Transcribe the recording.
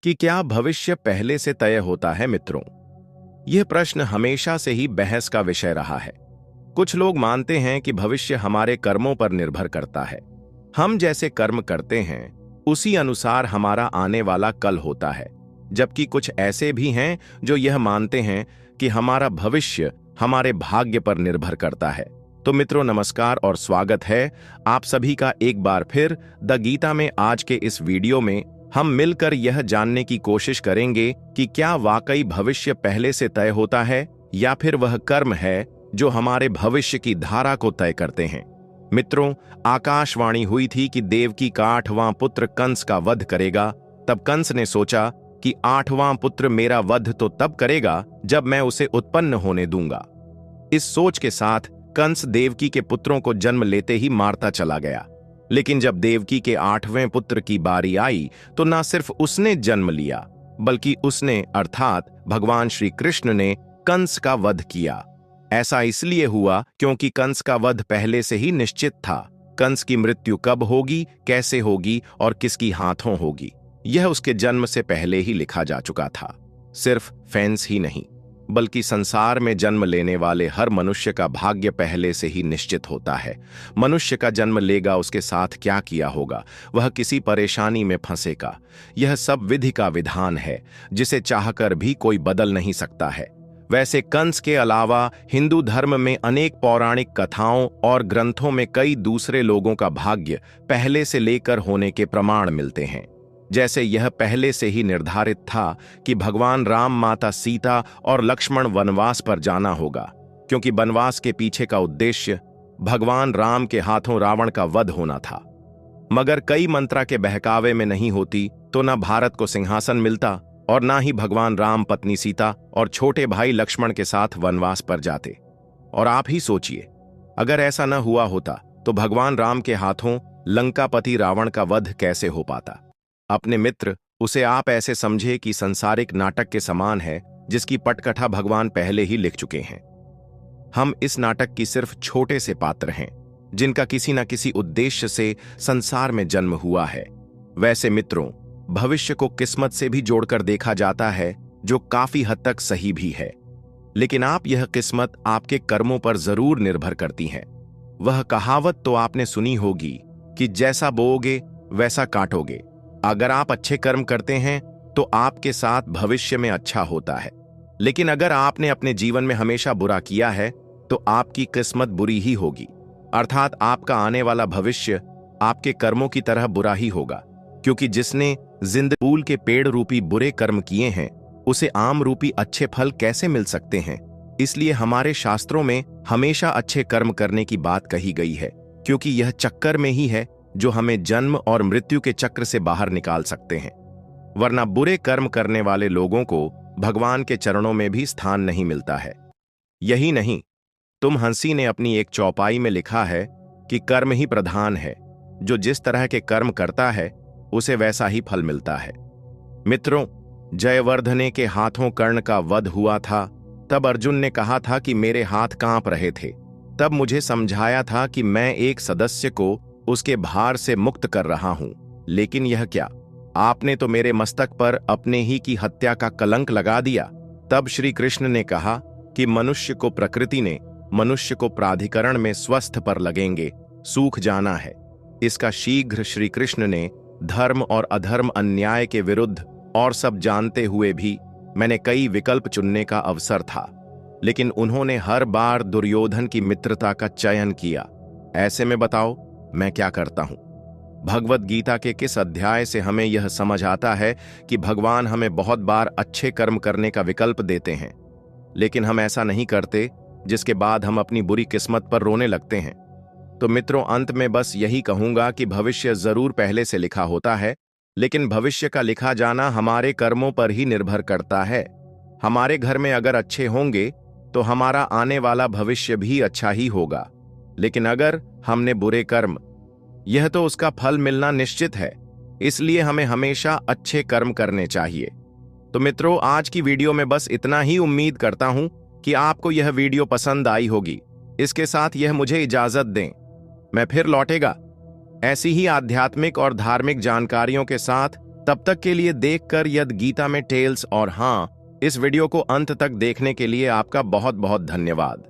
कि क्या भविष्य पहले से तय होता है मित्रों? यह प्रश्न हमेशा से ही बहस का विषय रहा है। कुछ लोग मानते हैं कि भविष्य हमारे कर्मों पर निर्भर करता है। हम जैसे कर्म करते हैं उसी अनुसार हमारा आने वाला कल होता है, जबकि कुछ ऐसे भी हैं जो यह मानते हैं कि हमारा भविष्य हमारे भाग्य पर निर्भर करता है। तो मित्रों नमस्कार और स्वागत है आप सभी का एक बार फिर द गीता में। आज के इस वीडियो में हम मिलकर यह जानने की कोशिश करेंगे कि क्या वाकई भविष्य पहले से तय होता है या फिर वह कर्म है जो हमारे भविष्य की धारा को तय करते हैं। मित्रों, आकाशवाणी हुई थी कि देवकी का 8वां पुत्र कंस का वध करेगा। तब कंस ने सोचा कि 8वां पुत्र मेरा वध तो तब करेगा जब मैं उसे उत्पन्न होने दूंगा। इस सोच के साथ कंस देवकी के पुत्रों को जन्म लेते ही मारता चला गया। लेकिन जब देवकी के 8वें पुत्र की बारी आई तो न सिर्फ उसने जन्म लिया बल्कि उसने अर्थात भगवान श्री कृष्ण ने कंस का वध किया। ऐसा इसलिए हुआ क्योंकि कंस का वध पहले से ही निश्चित था। कंस की मृत्यु कब होगी, कैसे होगी और किसकी हाथों होगी, यह उसके जन्म से पहले ही लिखा जा चुका था। सिर्फ फैंस ही नहीं बल्कि संसार में जन्म लेने वाले हर मनुष्य का भाग्य पहले से ही निश्चित होता है। मनुष्य का जन्म लेगा, उसके साथ क्या किया होगा, वह किसी परेशानी में फंसेगा, यह सब विधि का विधान है जिसे चाहकर भी कोई बदल नहीं सकता है। वैसे कंस के अलावा हिंदू धर्म में अनेक पौराणिक कथाओं और ग्रंथों में कई दूसरे लोगों का भाग्य पहले से लेकर होने के प्रमाण मिलते हैं। जैसे यह पहले से ही निर्धारित था कि भगवान राम, माता सीता और लक्ष्मण वनवास पर जाना होगा, क्योंकि वनवास के पीछे का उद्देश्य भगवान राम के हाथों रावण का वध होना था। मगर कई मंत्रा के बहकावे में नहीं होती तो न भारत को सिंहासन मिलता और न ही भगवान राम पत्नी सीता और छोटे भाई लक्ष्मण के साथ वनवास पर जाते। और आप ही सोचिए, अगर ऐसा न हुआ होता तो भगवान राम के हाथों लंकापति रावण का वध कैसे हो पाता। अपने मित्र, उसे आप ऐसे समझे कि संसारिक नाटक के समान है जिसकी पटकथा भगवान पहले ही लिख चुके हैं। हम इस नाटक की सिर्फ छोटे से पात्र हैं जिनका किसी न किसी उद्देश्य से संसार में जन्म हुआ है। वैसे मित्रों, भविष्य को किस्मत से भी जोड़कर देखा जाता है, जो काफी हद तक सही भी है। लेकिन आप यह किस्मत आपके कर्मों पर जरूर निर्भर करती है। वह कहावत तो आपने सुनी होगी कि जैसा बोओगे वैसा काटोगे। अगर आप अच्छे कर्म करते हैं तो आपके साथ भविष्य में अच्छा होता है, लेकिन अगर आपने अपने जीवन में हमेशा बुरा किया है तो आपकी किस्मत बुरी ही होगी। अर्थात आपका आने वाला भविष्य आपके कर्मों की तरह बुरा ही होगा, क्योंकि जिसने जिंदगी के पेड़ रूपी बुरे कर्म किए हैं उसे आम रूपी अच्छे फल कैसे मिल सकते हैं। इसलिए हमारे शास्त्रों में हमेशा अच्छे कर्म करने की बात कही गई है, क्योंकि यह चक्कर में ही है जो हमें जन्म और मृत्यु के चक्र से बाहर निकाल सकते हैं। वरना बुरे कर्म करने वाले लोगों को भगवान के चरणों में भी स्थान नहीं मिलता है। यही नहीं, तुम हंसी ने अपनी एक चौपाई में लिखा है कि कर्म ही प्रधान है, जो जिस तरह के कर्म करता है उसे वैसा ही फल मिलता है। मित्रों, जयवर्धने के हाथों कर्ण का वध हुआ था। तब अर्जुन ने कहा था कि मेरे हाथ कांप रहे थे। तब मुझे समझाया था कि मैं एक सदस्य को उसके भार से मुक्त कर रहा हूं, लेकिन यह क्या, आपने तो मेरे मस्तक पर अपने ही की हत्या का कलंक लगा दिया। तब श्री कृष्ण ने कहा कि मनुष्य को प्रकृति ने मनुष्य को प्राधिकरण में स्वस्थ पर लगेंगे सूख जाना है। इसका शीघ्र श्री कृष्ण ने धर्म और अधर्म, अन्याय के विरुद्ध और सब जानते हुए भी मैंने कई विकल्प चुनने का अवसर था, लेकिन उन्होंने हर बार दुर्योधन की मित्रता का चयन किया। ऐसे में बताओ मैं क्या करता हूं। भगवत गीता के किस अध्याय से हमें यह समझ आता है कि भगवान हमें बहुत बार अच्छे कर्म करने का विकल्प देते हैं, लेकिन हम ऐसा नहीं करते, जिसके बाद हम अपनी बुरी किस्मत पर रोने लगते हैं। तो मित्रों, अंत में बस यही कहूंगा कि भविष्य जरूर पहले से लिखा होता है, लेकिन भविष्य का लिखा जाना हमारे कर्मों पर ही निर्भर करता है। हमारे घर में अगर अच्छे होंगे तो हमारा आने वाला भविष्य भी अच्छा ही होगा, लेकिन अगर हमने बुरे कर्म, यह तो उसका फल मिलना निश्चित है। इसलिए हमें हमेशा अच्छे कर्म करने चाहिए। तो मित्रों, आज की वीडियो में बस इतना ही। उम्मीद करता हूं कि आपको यह वीडियो पसंद आई होगी। इसके साथ यह मुझे इजाजत दें, मैं फिर लौटेगा ऐसी ही आध्यात्मिक और धार्मिक जानकारियों के साथ तब तक के लिए देखकर यद गीता में टेल्स और हाँ, इस वीडियो को अंत तक देखने के लिए आपका बहुत बहुत धन्यवाद।